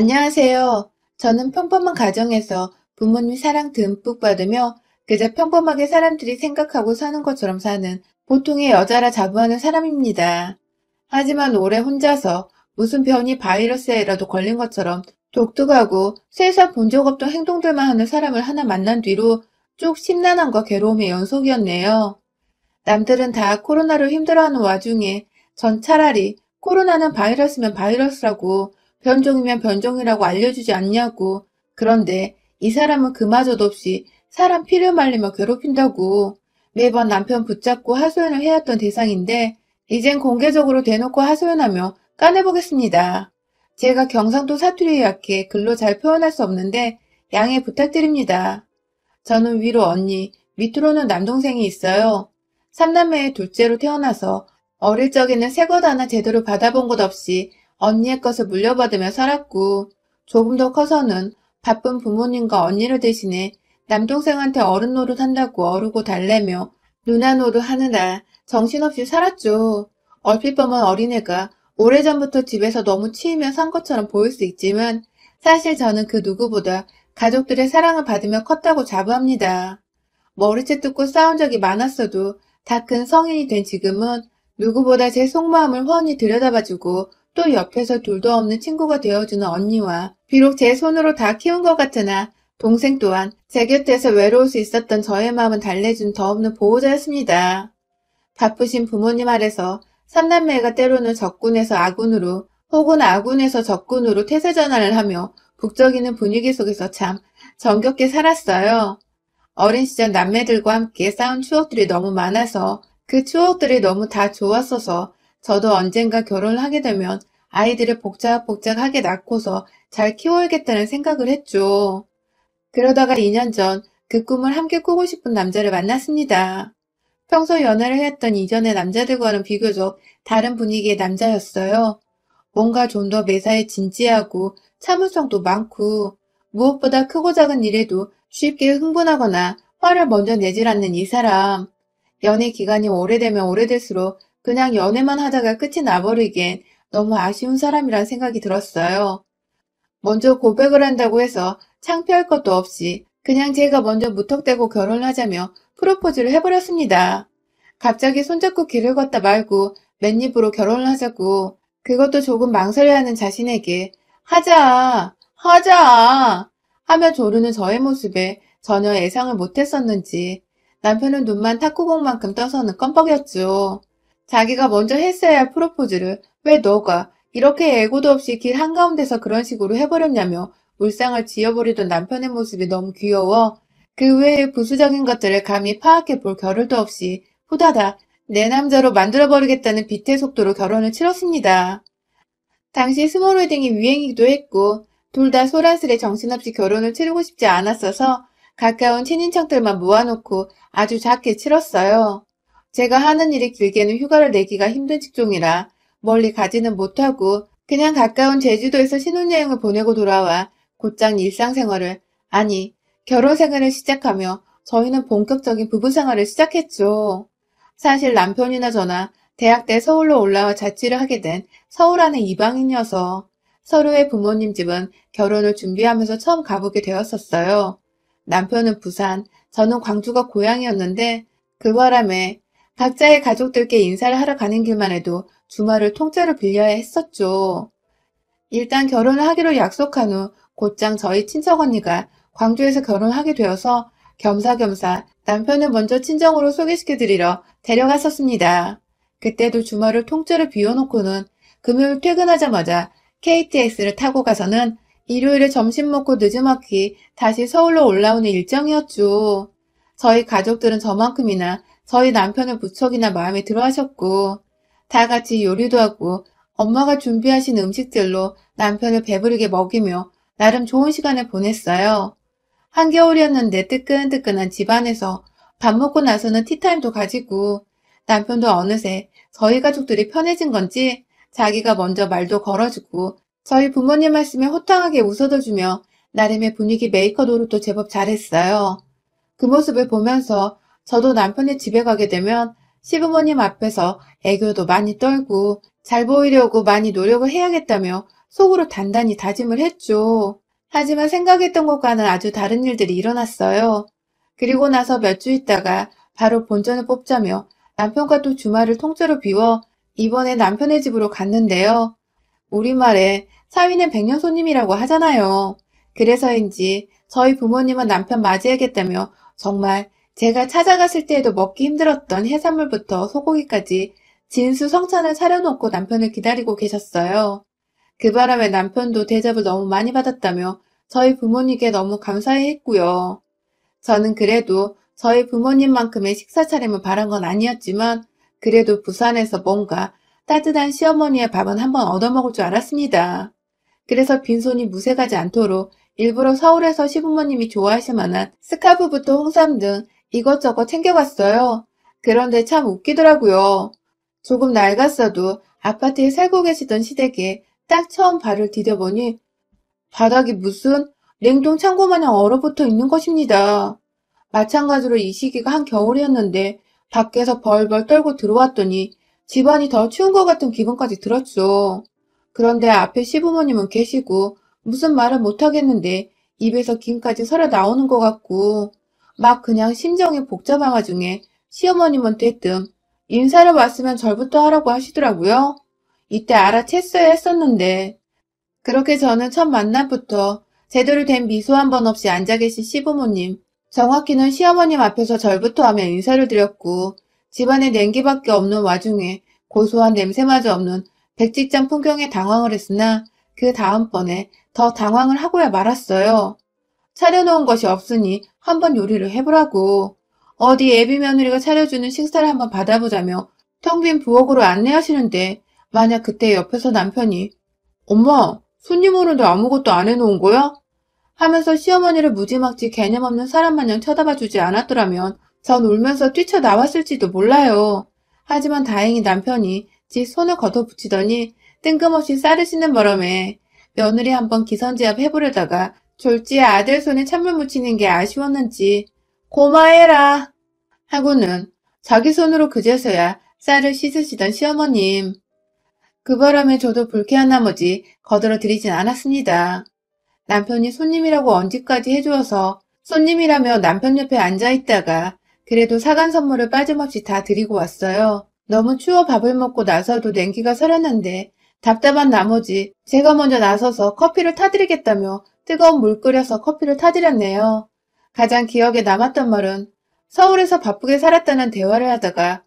안녕하세요. 저는 평범한 가정에서 부모님 사랑 듬뿍 받으며 그저 평범하게 사람들이 생각하고 사는 것처럼 사는 보통의 여자라 자부하는 사람입니다. 하지만 올해 혼자서 무슨 변이 바이러스에라도 걸린 것처럼 독특하고 세상 본 적 없던 행동들만 하는 사람을 하나 만난 뒤로 쭉 심란함과 괴로움의 연속이었네요. 남들은 다 코로나로 힘들어하는 와중에 전 차라리 코로나는 바이러스면 바이러스라고 변종이면 변종이라고 알려주지 않냐고. 그런데 이 사람은 그마저도 없이 사람 피를 말리며 괴롭힌다고. 매번 남편 붙잡고 하소연을 해왔던 대상인데 이젠 공개적으로 대놓고 하소연하며 까내보겠습니다. 제가 경상도 사투리에 약해 글로 잘 표현할 수 없는데 양해 부탁드립니다. 저는 위로 언니, 밑으로는 남동생이 있어요. 삼남매의 둘째로 태어나서 어릴 적에는 새것 하나 제대로 받아본 것 없이 언니의 것을 물려받으며 살았고, 조금 더 커서는 바쁜 부모님과 언니를 대신해 남동생한테 어른 노릇 한다고 어르고 달래며 누나 노릇 하느라 정신없이 살았죠. 얼핏 보면 어린애가 오래전부터 집에서 너무 치이며 산 것처럼 보일 수 있지만 사실 저는 그 누구보다 가족들의 사랑을 받으며 컸다고 자부합니다. 머리채 뜯고 싸운 적이 많았어도 다 큰 성인이 된 지금은 누구보다 제 속마음을 훤히 들여다봐주고 또 옆에서 둘도 없는 친구가 되어주는 언니와 비록 제 손으로 다 키운 것 같으나 동생 또한 제 곁에서 외로울 수 있었던 저의 마음은 달래준 더 없는 보호자였습니다. 바쁘신 부모님 아래서 삼남매가 때로는 적군에서 아군으로 혹은 아군에서 적군으로 태세 전환을 하며 북적이는 분위기 속에서 참 정겹게 살았어요. 어린 시절 남매들과 함께 싸운 추억들이 너무 많아서 그 추억들이 너무 다 좋았어서 저도 언젠가 결혼을 하게 되면 아이들을 복작복작하게 낳고서 잘 키워야겠다는 생각을 했죠. 그러다가 2년 전 그 꿈을 함께 꾸고 싶은 남자를 만났습니다. 평소 연애를 했던 이전의 남자들과는 비교적 다른 분위기의 남자였어요. 뭔가 좀 더 매사에 진지하고 참을성도 많고 무엇보다 크고 작은 일에도 쉽게 흥분하거나 화를 먼저 내질 않는 이 사람. 연애 기간이 오래되면 오래될수록 그냥 연애만 하다가 끝이 나버리기엔 너무 아쉬운 사람이란 생각이 들었어요. 먼저 고백을 한다고 해서 창피할 것도 없이 그냥 제가 먼저 무턱대고 결혼을 하자며 프로포즈를 해버렸습니다. 갑자기 손잡고 길을 걷다 말고 맨입으로 결혼을 하자고. 그것도 조금 망설여하는 자신에게 하자 하며 조르는 저의 모습에 전혀 예상을 못했었는지 남편은 눈만 탁구공만큼 떠서는 껌뻑였죠. 자기가 먼저 했어야 할 프로포즈를 왜 너가 이렇게 예고도 없이 길 한가운데서 그런 식으로 해버렸냐며 울상을 지어버리던 남편의 모습이 너무 귀여워 그 외의 부수적인 것들을 감히 파악해 볼 겨를도 없이 후다닥 내 남자로 만들어버리겠다는 빛의 속도로 결혼을 치렀습니다. 당시 스몰 웨딩이 유행이기도 했고 둘 다 소란스레 정신없이 결혼을 치르고 싶지 않았어서 가까운 친인척들만 모아놓고 아주 작게 치렀어요. 제가 하는 일이 길게는 휴가를 내기가 힘든 직종이라 멀리 가지는 못하고 그냥 가까운 제주도에서 신혼여행을 보내고 돌아와 곧장 일상생활을, 아니 결혼생활을 시작하며 저희는 본격적인 부부생활을 시작했죠. 사실 남편이나 저나 대학 때 서울로 올라와 자취를 하게 된 서울 안의 이방인이어서 서로의 부모님 집은 결혼을 준비하면서 처음 가보게 되었었어요. 남편은 부산, 저는 광주가 고향이었는데 그 바람에 각자의 가족들께 인사를 하러 가는 길만 해도 주말을 통째로 빌려야 했었죠. 일단 결혼을 하기로 약속한 후 곧장 저희 친척 언니가 광주에서 결혼하게 되어서 겸사겸사 남편을 먼저 친정으로 소개시켜드리러 데려갔었습니다. 그때도 주말을 통째로 비워놓고는 금요일 퇴근하자마자 KTX를 타고 가서는 일요일에 점심 먹고 늦지막히 다시 서울로 올라오는 일정이었죠. 저희 가족들은 저만큼이나 저희 남편을 무척이나 마음에 들어 하셨고 다 같이 요리도 하고 엄마가 준비하신 음식들로 남편을 배부르게 먹이며 나름 좋은 시간을 보냈어요. 한겨울이었는데 뜨끈뜨끈한 집안에서 밥 먹고 나서는 티타임도 가지고 남편도 어느새 저희 가족들이 편해진 건지 자기가 먼저 말도 걸어주고 저희 부모님 말씀에 호탕하게 웃어줘주며 나름의 분위기 메이커 노릇도 제법 잘했어요. 그 모습을 보면서 저도 남편의 집에 가게 되면 시부모님 앞에서 애교도 많이 떨고 잘 보이려고 많이 노력을 해야겠다며 속으로 단단히 다짐을 했죠. 하지만 생각했던 것과는 아주 다른 일들이 일어났어요. 그리고 나서 몇 주 있다가 바로 본전을 뽑자며 남편과 또 주말을 통째로 비워 이번에 남편의 집으로 갔는데요. 우리말에 사위는 백년손님이라고 하잖아요. 그래서인지 저희 부모님은 남편 맞이하겠다며 정말 제가 찾아갔을 때에도 먹기 힘들었던 해산물부터 소고기까지 진수성찬을 차려놓고 남편을 기다리고 계셨어요. 그 바람에 남편도 대접을 너무 많이 받았다며 저희 부모님께 너무 감사해했고요. 저는 그래도 저희 부모님만큼의 식사 차림을 바란 건 아니었지만 그래도 부산에서 뭔가 따뜻한 시어머니의 밥은 한번 얻어먹을 줄 알았습니다. 그래서 빈손이 무색하지 않도록 일부러 서울에서 시부모님이 좋아하실 만한 스카프부터 홍삼 등 이것저것 챙겨갔어요. 그런데 참 웃기더라고요. 조금 낡았어도 아파트에 살고 계시던 시댁에 딱 처음 발을 디뎌보니 바닥이 무슨 냉동 창고 마냥 얼어붙어 있는 것입니다. 마찬가지로 이 시기가 한겨울이었는데 밖에서 벌벌 떨고 들어왔더니 집안이 더 추운 것 같은 기분까지 들었죠. 그런데 앞에 시부모님은 계시고 무슨 말을 못하겠는데 입에서 김까지 서려 나오는 것 같고 막 그냥 심정이 복잡한 와중에 시어머님은 대뜸 인사를 왔으면 절부터 하라고 하시더라고요. 이때 알아챘어야 했었는데 그렇게 저는 첫 만남부터 제대로 된 미소 한 번 없이 앉아 계신 시부모님, 정확히는 시어머님 앞에서 절부터 하며 인사를 드렸고 집안에 냉기밖에 없는 와중에 고소한 냄새마저 없는 백직장 풍경에 당황을 했으나 그 다음번에 더 당황을 하고야 말았어요. 차려놓은 것이 없으니 한번 요리를 해보라고. 어디 애비 며느리가 차려주는 식사를 한번 받아보자며 텅 빈 부엌으로 안내하시는데 만약 그때 옆에서 남편이 엄마, 손님 오는데 아무것도 안 해놓은 거야? 하면서 시어머니를 무지막지 개념 없는 사람 마냥 쳐다봐주지 않았더라면 전 울면서 뛰쳐나왔을지도 몰라요. 하지만 다행히 남편이 지 손을 걷어붙이더니 뜬금없이 쌀을 씻는 바람에 며느리 한번 기선제압 해보려다가 졸지에 아들 손에 찬물 묻히는 게 아쉬웠는지 고마해라 하고는 자기 손으로 그제서야 쌀을 씻으시던 시어머님. 그 바람에 저도 불쾌한 나머지 거들어 드리진 않았습니다. 남편이 손님이라고 언지까지 해주어서 손님이라며 남편 옆에 앉아있다가 그래도 사간 선물을 빠짐없이 다 드리고 왔어요. 너무 추워 밥을 먹고 나서도 냉기가 서렸는데 답답한 나머지 제가 먼저 나서서 커피를 타드리겠다며 뜨거운 물 끓여서 커피를 타드렸네요. 가장 기억에 남았던 말은 서울에서 바쁘게 살았다는 대화를 하다가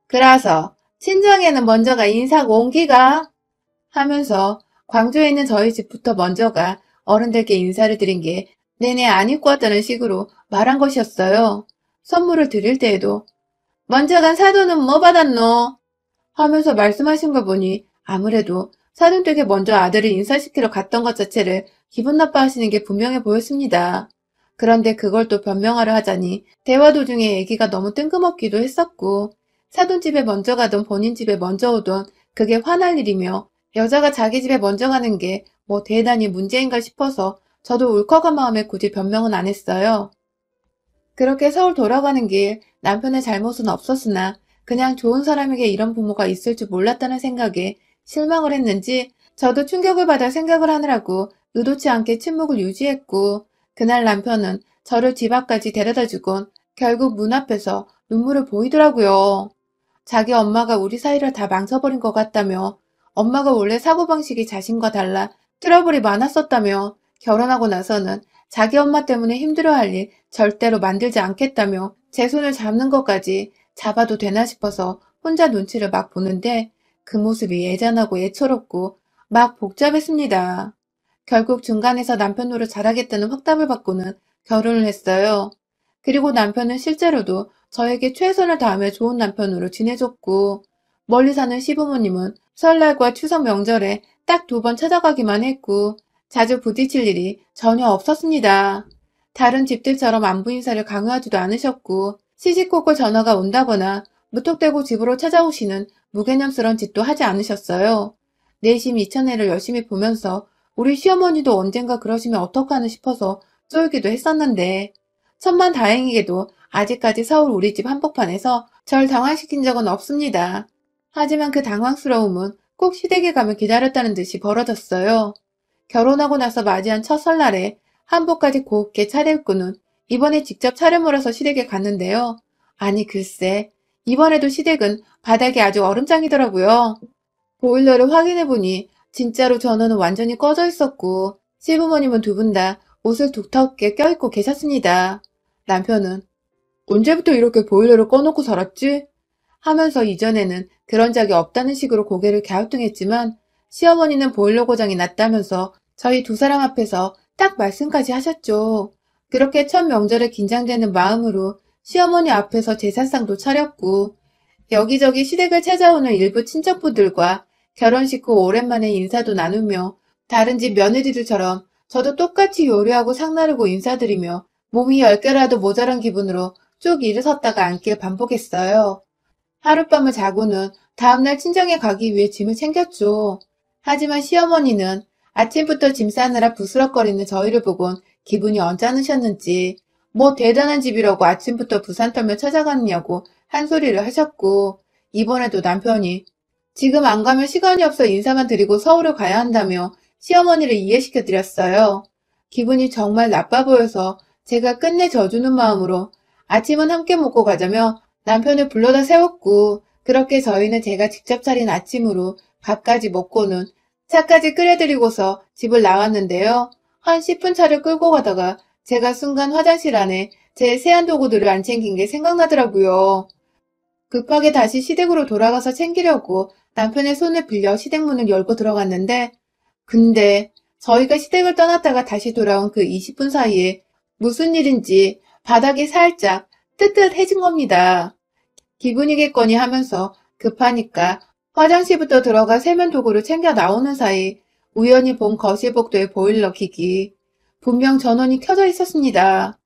그래서 친정에는 먼저가 인사고 옹기가 하면서 광주에 있는 저희 집부터 먼저가 어른들께 인사를 드린 게 내내 안 입고 왔다는 식으로 말한 것이었어요. 선물을 드릴 때에도 먼저 간 사돈은 뭐 받았노? 하면서 말씀하신 걸 보니 아무래도 사돈댁에 먼저 아들을 인사시키러 갔던 것 자체를 기분 나빠하시는 게 분명해 보였습니다. 그런데 그걸 또 변명하려 하자니 대화 도중에 얘기가 너무 뜬금없기도 했었고 사돈집에 먼저 가던 본인 집에 먼저 오던 그게 화날 일이며 여자가 자기 집에 먼저 가는 게 뭐 대단히 문제인가 싶어서 저도 울컥한 마음에 굳이 변명은 안 했어요. 그렇게 서울 돌아가는 길 남편의 잘못은 없었으나 그냥 좋은 사람에게 이런 부모가 있을 줄 몰랐다는 생각에 실망을 했는지 저도 충격을 받아 생각을 하느라고 의도치 않게 침묵을 유지했고 그날 남편은 저를 집 앞까지 데려다주곤 결국 문 앞에서 눈물을 보이더라고요. 자기 엄마가 우리 사이를 다 망쳐버린 것 같다며 엄마가 원래 사고방식이 자신과 달라 트러블이 많았었다며 결혼하고 나서는 자기 엄마 때문에 힘들어할 일 절대로 만들지 않겠다며 제 손을 잡는 것까지 잡아도 되나 싶어서 혼자 눈치를 막 보는데 그 모습이 애잔하고 애처롭고 막 복잡했습니다. 결국 중간에서 남편 노릇 잘하겠다는 확답을 받고는 결혼을 했어요. 그리고 남편은 실제로도 저에게 최선을 다하며 좋은 남편으로 지내줬고 멀리 사는 시부모님은 설날과 추석 명절에 딱 2번 찾아가기만 했고 자주 부딪힐 일이 전혀 없었습니다. 다른 집들처럼 안부 인사를 강요하지도 않으셨고 시시콜콜 전화가 온다거나 무턱대고 집으로 찾아오시는 무개념스러운 짓도 하지 않으셨어요. 내심 이천회를 열심히 보면서 우리 시어머니도 언젠가 그러시면 어떡하나 싶어서 쫄기도 했었는데 천만다행히게도 아직까지 서울 우리 집 한복판에서 절 당황시킨 적은 없습니다. 하지만 그 당황스러움은 꼭 시댁에 가면 기다렸다는 듯이 벌어졌어요. 결혼하고 나서 맞이한 첫 설날에 한복까지 곱게 차려입고는 이번에 직접 차려물어서 시댁에 갔는데요. 아니 글쎄, 이번에도 시댁은 바닥이 아주 얼음장이더라고요. 보일러를 확인해보니 진짜로 전원은 완전히 꺼져 있었고 시부모님은 두 분 다 옷을 두텁게 껴입고 계셨습니다. 남편은 언제부터 이렇게 보일러를 꺼놓고 살았지? 하면서 이전에는 그런 적이 없다는 식으로 고개를 갸우뚱했지만 시어머니는 보일러 고장이 났다면서 저희 두 사람 앞에서 딱 말씀까지 하셨죠. 그렇게 첫 명절에 긴장되는 마음으로 시어머니 앞에서 제사상도 차렸고 여기저기 시댁을 찾아오는 일부 친척분들과 결혼식 후 오랜만에 인사도 나누며 다른 집 며느리들처럼 저도 똑같이 요리하고 상 나르고 인사드리며 몸이 10개라도 모자란 기분으로 쭉 일어섰다가 앉길 반복했어요. 하룻밤을 자고는 다음날 친정에 가기 위해 짐을 챙겼죠. 하지만 시어머니는 아침부터 짐 싸느라 부스럭거리는 저희를 보곤 기분이 언짢으셨는지 뭐 대단한 집이라고 아침부터 부산 떨며 찾아갔냐고 한 소리를 하셨고 이번에도 남편이 지금 안 가면 시간이 없어 인사만 드리고 서울을 가야 한다며 시어머니를 이해시켜 드렸어요. 기분이 정말 나빠 보여서 제가 끝내 져주는 마음으로 아침은 함께 먹고 가자며 남편을 불러다 세웠고 그렇게 저희는 제가 직접 차린 아침으로 밥까지 먹고는 차까지 끓여드리고서 집을 나왔는데요. 한 10분 차를 끌고 가다가 제가 순간 화장실 안에 제 세안도구들을 안 챙긴 게 생각나더라고요. 급하게 다시 시댁으로 돌아가서 챙기려고 남편의 손을 빌려 시댁 문을 열고 들어갔는데 근데 저희가 시댁을 떠났다가 다시 돌아온 그 20분 사이에 무슨 일인지 바닥이 살짝 뜨뜻해진 겁니다. 기분이겠거니 하면서 급하니까 화장실부터 들어가 세면도구를 챙겨 나오는 사이 우연히 본 거실 복도의 보일러 기기. 분명 전원이 켜져 있었습니다.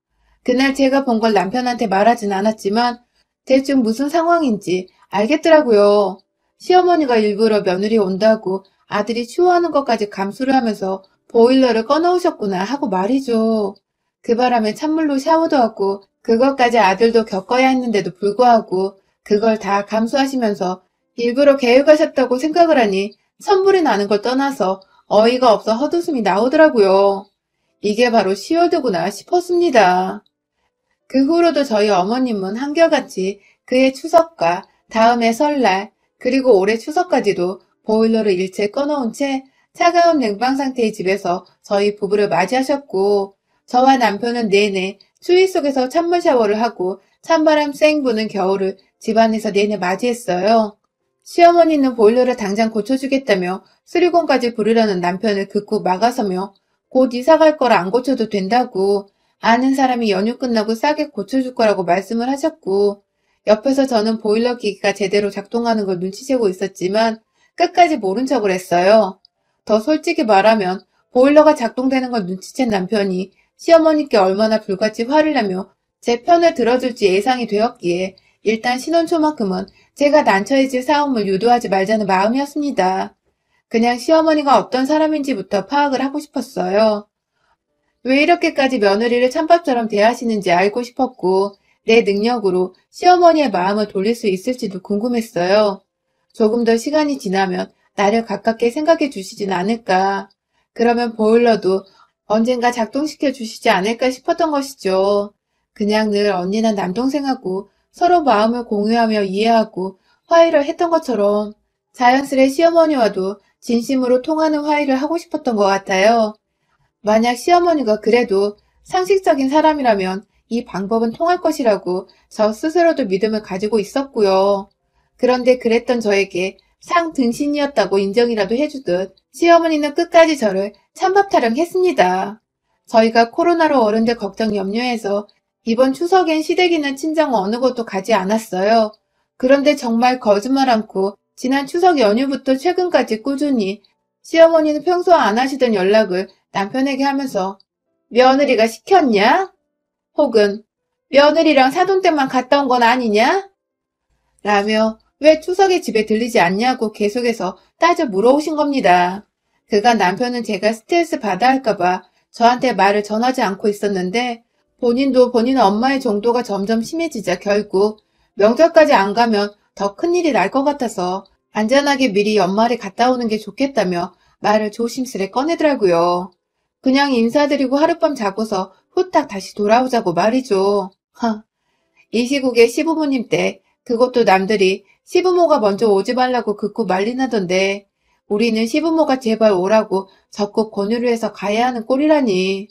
그날 제가 본 걸 남편한테 말하진 않았지만 대충 무슨 상황인지 알겠더라고요. 시어머니가 일부러 며느리 온다고 아들이 추워하는 것까지 감수를 하면서 보일러를 꺼놓으셨구나 하고 말이죠. 그 바람에 찬물로 샤워도 하고 그것까지 아들도 겪어야 했는데도 불구하고 그걸 다 감수하시면서 일부러 계획하셨다고 생각을 하니 천불이 나는 걸 떠나서 어이가 없어 헛웃음이 나오더라고요. 이게 바로 시월드구나 싶었습니다. 그 후로도 저희 어머님은 한결같이 그해 추석과 다음해 설날 그리고 올해 추석까지도 보일러를 일체 꺼놓은 채 차가운 냉방 상태의 집에서 저희 부부를 맞이하셨고 저와 남편은 내내 추위 속에서 찬물 샤워를 하고 찬바람 쌩 부는 겨울을 집안에서 내내 맞이했어요. 시어머니는 보일러를 당장 고쳐주겠다며 수리공까지 부르려는 남편을 극구 막아서며 곧 이사 갈 거라 안 고쳐도 된다고 아는 사람이 연휴 끝나고 싸게 고쳐줄 거라고 말씀을 하셨고 옆에서 저는 보일러 기기가 제대로 작동하는 걸 눈치채고 있었지만 끝까지 모른 척을 했어요. 더 솔직히 말하면 보일러가 작동되는 걸 눈치챈 남편이 시어머니께 얼마나 불같이 화를 내며 제 편을 들어줄지 예상이 되었기에 일단 신혼 초만큼은 제가 난처해질 싸움을 유도하지 말자는 마음이었습니다. 그냥 시어머니가 어떤 사람인지부터 파악을 하고 싶었어요. 왜 이렇게까지 며느리를 찬밥처럼 대하시는지 알고 싶었고 내 능력으로 시어머니의 마음을 돌릴 수 있을지도 궁금했어요. 조금 더 시간이 지나면 나를 가깝게 생각해 주시진 않을까. 그러면 보일러도 언젠가 작동시켜 주시지 않을까 싶었던 것이죠. 그냥 늘 언니나 남동생하고 서로 마음을 공유하며 이해하고 화해를 했던 것처럼 자연스레 시어머니와도 진심으로 통하는 화해를 하고 싶었던 것 같아요. 만약 시어머니가 그래도 상식적인 사람이라면 이 방법은 통할 것이라고 저 스스로도 믿음을 가지고 있었고요. 그런데 그랬던 저에게 상 등신이었다고 인정이라도 해주듯 시어머니는 끝까지 저를 찬밥 타령했습니다. 저희가 코로나로 어른들 걱정 염려해서 이번 추석엔 시댁이나 친정 어느 곳도 가지 않았어요. 그런데 정말 거짓말 않고 지난 추석 연휴부터 최근까지 꾸준히 시어머니는 평소 안 하시던 연락을 남편에게 하면서 며느리가 시켰냐? 혹은 며느리랑 사돈 때만 갔다 온 건 아니냐? 라며 왜 추석에 집에 들리지 않냐고 계속해서 따져 물어오신 겁니다. 그간 남편은 제가 스트레스 받아 할까봐 저한테 말을 전하지 않고 있었는데 본인도 본인 엄마의 정도가 점점 심해지자 결국 명절까지 안 가면 더 큰일이 날 것 같아서 안전하게 미리 연말에 갔다 오는 게 좋겠다며 말을 조심스레 꺼내더라고요. 그냥 인사드리고 하룻밤 자고서 후딱 다시 돌아오자고 말이죠. 이 시국에 시부모님 때 그것도 남들이 시부모가 먼저 오지 말라고 극구 말리나던데 우리는 시부모가 제발 오라고 적극 권유를 해서 가야 하는 꼴이라니.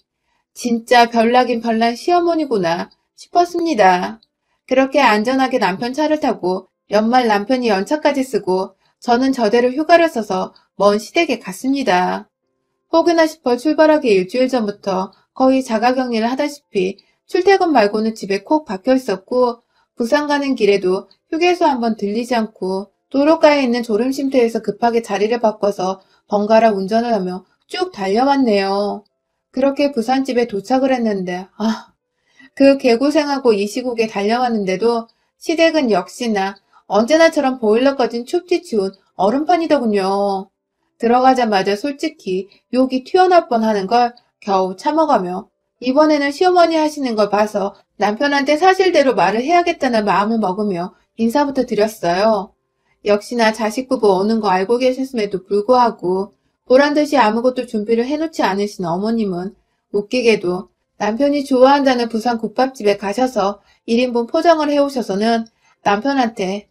진짜 별나긴 별난 시어머니구나 싶었습니다. 그렇게 안전하게 남편 차를 타고 연말 남편이 연차까지 쓰고 저는 저대로 휴가를 써서 먼 시댁에 갔습니다. 혹여나 싶어 출발하기 일주일 전부터 거의 자가격리를 하다시피 출퇴근 말고는 집에 콕 박혀 있었고 부산 가는 길에도 휴게소 한번 들리지 않고 도로가에 있는 졸음쉼터에서 급하게 자리를 바꿔서 번갈아 운전을 하며 쭉 달려왔네요. 그렇게 부산집에 도착을 했는데 그 개고생하고 이 시국에 달려왔는데도 시댁은 역시나 언제나처럼 보일러 꺼진 춥디 추운 얼음판이더군요. 들어가자마자 솔직히 욕이 튀어나올 뻔하는 걸 겨우 참아가며 이번에는 시어머니 하시는 걸 봐서 남편한테 사실대로 말을 해야겠다는 마음을 먹으며 인사부터 드렸어요. 역시나 자식 부부 오는 거 알고 계셨음에도 불구하고 보란듯이 아무것도 준비를 해놓지 않으신 어머님은 웃기게도 남편이 좋아한다는 부산 국밥집에 가셔서 1인분 포장을 해오셔서는 남편한테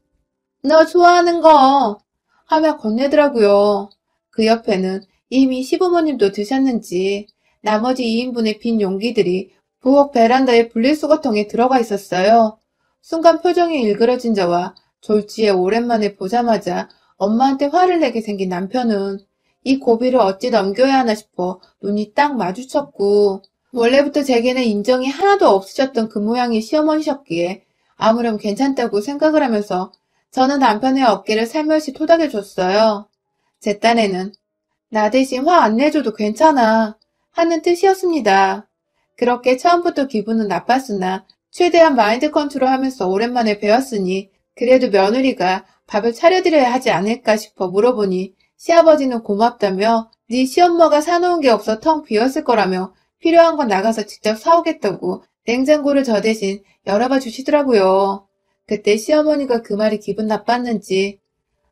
너 좋아하는 거 하며 건네더라고요. 그 옆에는 이미 시부모님도 드셨는지 나머지 2인분의 빈 용기들이 부엌 베란다의 분리수거통에 들어가 있었어요. 순간 표정이 일그러진 저와 졸지에 오랜만에 보자마자 엄마한테 화를 내게 생긴 남편은 이 고비를 어찌 넘겨야 하나 싶어 눈이 딱 마주쳤고 원래부터 제게는 인정이 하나도 없으셨던 그 모양의 시어머니셨기에 아무렴 괜찮다고 생각을 하면서 저는 남편의 어깨를 살며시 토닥여줬어요. 제 딴에는 나 대신 화 안 내줘도 괜찮아 하는 뜻이었습니다. 그렇게 처음부터 기분은 나빴으나 최대한 마인드 컨트롤하면서 오랜만에 배웠으니 그래도 며느리가 밥을 차려드려야 하지 않을까 싶어 물어보니 시아버지는 고맙다며 네 시엄마가 사놓은 게 없어 텅 비었을 거라며 필요한 건 나가서 직접 사오겠다고 냉장고를 저 대신 열어봐 주시더라고요. 그때 시어머니가 그 말이 기분 나빴는지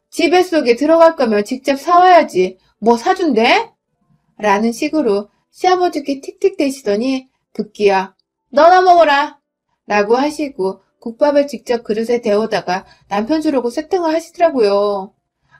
집 뱃속에 들어갈 거면 직접 사와야지 뭐 사준대? 라는 식으로 시아버지께 틱틱대시더니 급기야 너나 먹어라 라고 하시고 국밥을 직접 그릇에 데워다가 남편 주려고 세팅을 하시더라고요.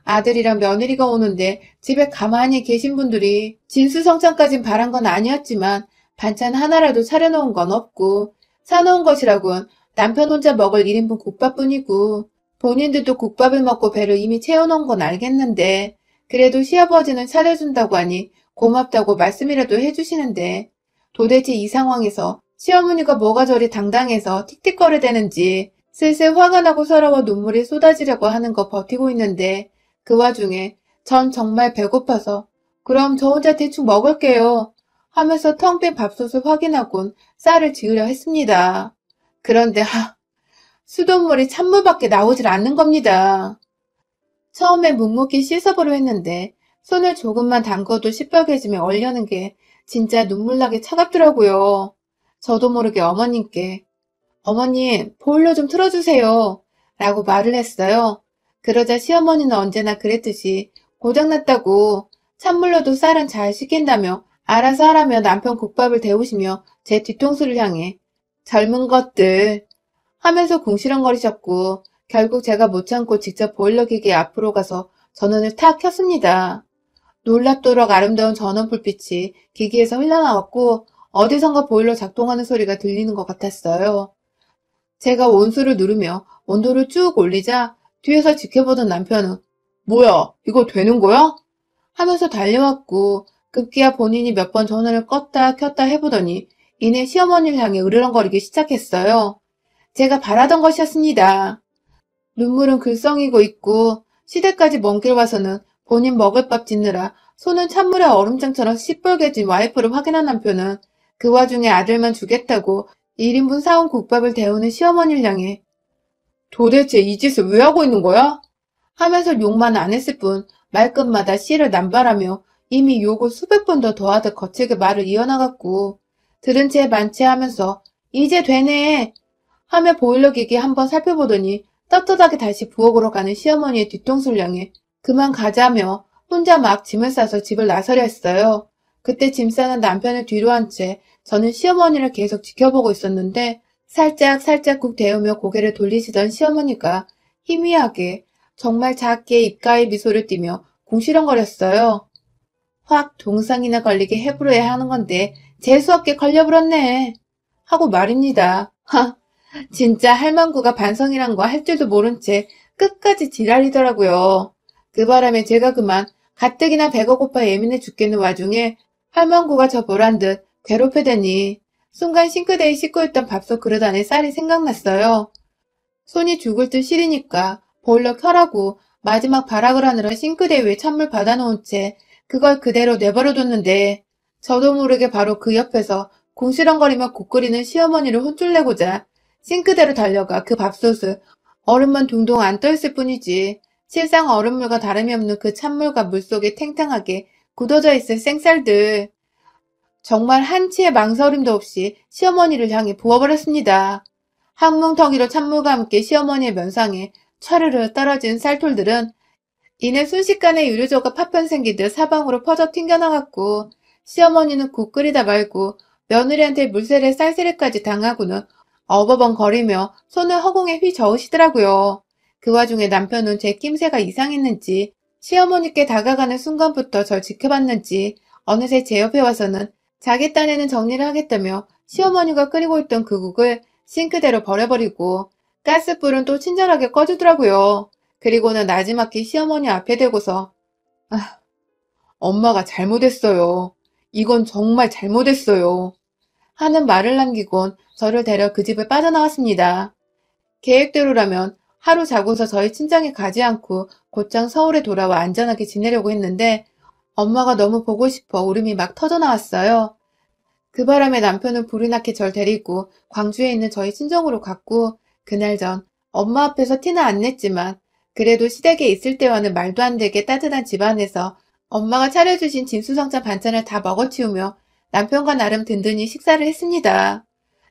아들이랑 며느리가 오는데 집에 가만히 계신 분들이 진수성찬까진 바란 건 아니었지만 반찬 하나라도 차려놓은 건 없고 사놓은 것이라곤 남편 혼자 먹을 1인분 국밥뿐이고 본인들도 국밥을 먹고 배를 이미 채워놓은 건 알겠는데 그래도 시아버지는 차려준다고 하니 고맙다고 말씀이라도 해주시는데 도대체 이 상황에서 시어머니가 뭐가 저리 당당해서 틱틱거려대는지 슬슬 화가 나고 서러워 눈물이 쏟아지려고 하는 거 버티고 있는데 그 와중에 전 정말 배고파서 그럼 저 혼자 대충 먹을게요 하면서 텅 빈 밥솥을 확인하곤 쌀을 지으려 했습니다. 그런데 수돗물이 찬물밖에 나오질 않는 겁니다. 처음에 묵묵히 씻어보려 했는데 손을 조금만 담궈도 시뻘개지며 얼려는 게 진짜 눈물나게 차갑더라고요. 저도 모르게 어머님께 어머님 보일러 좀 틀어주세요 라고 말을 했어요. 그러자 시어머니는 언제나 그랬듯이 고장났다고 찬물로도 쌀은 잘 식힌다며 알아서 하라며 남편 국밥을 데우시며 제 뒤통수를 향해 젊은 것들 하면서 궁시렁거리셨고 결국 제가 못 참고 직접 보일러 기계 앞으로 가서 전원을 탁 켰습니다. 놀랍도록 아름다운 전원 불빛이 기기에서 흘러나왔고 어디선가 보일러 작동하는 소리가 들리는 것 같았어요. 제가 온수를 누르며 온도를 쭉 올리자 뒤에서 지켜보던 남편은 뭐야 이거 되는 거야? 하면서 달려왔고 급기야 본인이 몇 번 전원을 껐다 켰다 해보더니 이내 시어머니를 향해 으르렁거리기 시작했어요. 제가 바라던 것이었습니다. 눈물은 글썽이고 있고 시댁까지 먼 길 와서는 본인 먹을 밥 짓느라 손은 찬물에 얼음장처럼 시뻘개진 와이프를 확인한 남편은 그 와중에 아들만 주겠다고 1인분 사온 국밥을 데우는 시어머니를 향해 도대체 이 짓을 왜 하고 있는 거야? 하면서 욕만 안 했을 뿐 말끝마다 씨를 남발하며 이미 욕을 수백 번 더 더하듯 거칠게 말을 이어나갔고 들은 채 만취하면서 이제 되네 하며 보일러 기기 한번 살펴보더니 떳떳하게 다시 부엌으로 가는 시어머니의 뒤통수를 향해 그만 가자며 혼자 막 짐을 싸서 집을 나서려 했어요. 그때 짐 싸는 남편을 뒤로 한 채 저는 시어머니를 계속 지켜보고 있었는데 살짝 국 데우며 고개를 돌리시던 시어머니가 희미하게 정말 작게 입가에 미소를 띠며 궁시렁거렸어요. 확 동상이나 걸리게 해부려야 하는 건데 재수없게 걸려버렸네. 하고 말입니다. 하, 진짜 할망구가 반성이란 거 할 줄도 모른 채 끝까지 지랄이더라고요. 그 바람에 제가 그만 가뜩이나 배가 고파 예민해 죽겠는 와중에 할망구가 저 보란 듯 괴롭히더니 순간 싱크대에 씻고 있던 밥솥 그릇 안에 쌀이 생각났어요. 손이 죽을 듯 시리니까 보일러 켜라고 마지막 발악을 하느라 싱크대 위에 찬물 받아놓은 채 그걸 그대로 내버려뒀는데 저도 모르게 바로 그 옆에서 궁시렁거리며 국 끓이는 시어머니를 혼쭐내고자 싱크대로 달려가 그 밥솥을 얼음만 둥둥 안 떠있을 뿐이지 실상 얼음물과 다름이 없는 그 찬물과 물속에 탱탱하게 굳어져 있을 생쌀들. 정말 한치의 망설임도 없이 시어머니를 향해 부어버렸습니다. 항문텅이로 찬물과 함께 시어머니의 면상에 차르르 떨어진 쌀톨들은 이내 순식간에 유리조가 파편 생기듯 사방으로 퍼져 튕겨나갔고 시어머니는 국 끓이다 말고 며느리한테 물세례 쌀세례까지 당하고는 어버벙거리며 손을 허공에 휘저으시더라고요. 그 와중에 남편은 제 낌새가 이상했는지 시어머니께 다가가는 순간부터 절 지켜봤는지 어느새 제 옆에 와서는 자기 딴에는 정리를 하겠다며 시어머니가 끓이고 있던 그 국을 싱크대로 버려버리고 가스불은 또 친절하게 꺼주더라고요. 그리고는 나지막히 시어머니 앞에 대고서 엄마가 잘못했어요. 이건 정말 잘못했어요. 하는 말을 남기곤 저를 데려 그 집을 빠져나왔습니다. 계획대로라면 하루 자고서 저희 친정에 가지 않고 곧장 서울에 돌아와 안전하게 지내려고 했는데 엄마가 너무 보고 싶어 울음이 막 터져나왔어요. 그 바람에 남편은 불이 나게 절 데리고 광주에 있는 저희 친정으로 갔고 그날 전 엄마 앞에서 티는 안 냈지만 그래도 시댁에 있을 때와는 말도 안 되게 따뜻한 집안에서 엄마가 차려주신 진수성찬 반찬을 다 먹어치우며 남편과 나름 든든히 식사를 했습니다.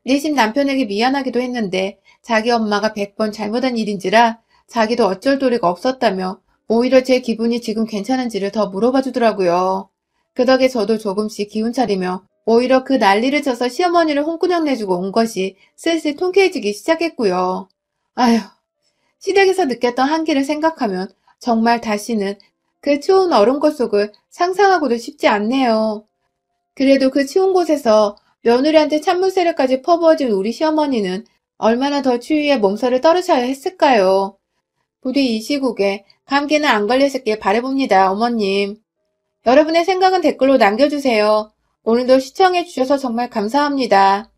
내심 남편에게 미안하기도 했는데 자기 엄마가 100번 잘못한 일인지라 자기도 어쩔 도리가 없었다며 오히려 제 기분이 지금 괜찮은지를 더 물어봐 주더라고요. 그 덕에 저도 조금씩 기운 차리며 오히려 그 난리를 쳐서 시어머니를 홍구녕 내주고 온 것이 슬슬 통쾌해지기 시작했고요. 아휴, 시댁에서 느꼈던 한기를 생각하면 정말 다시는 그 추운 얼음꽃 속을 상상하고도 싶지 않네요. 그래도 그 추운 곳에서 며느리한테 찬물세례까지 퍼부어진 우리 시어머니는 얼마나 더 추위에 몸살을 떨으셔야 했을까요? 부디 이 시국에 감기는 안 걸리셨길 바라봅니다, 어머님. 여러분의 생각은 댓글로 남겨주세요. 오늘도 시청해주셔서 정말 감사합니다.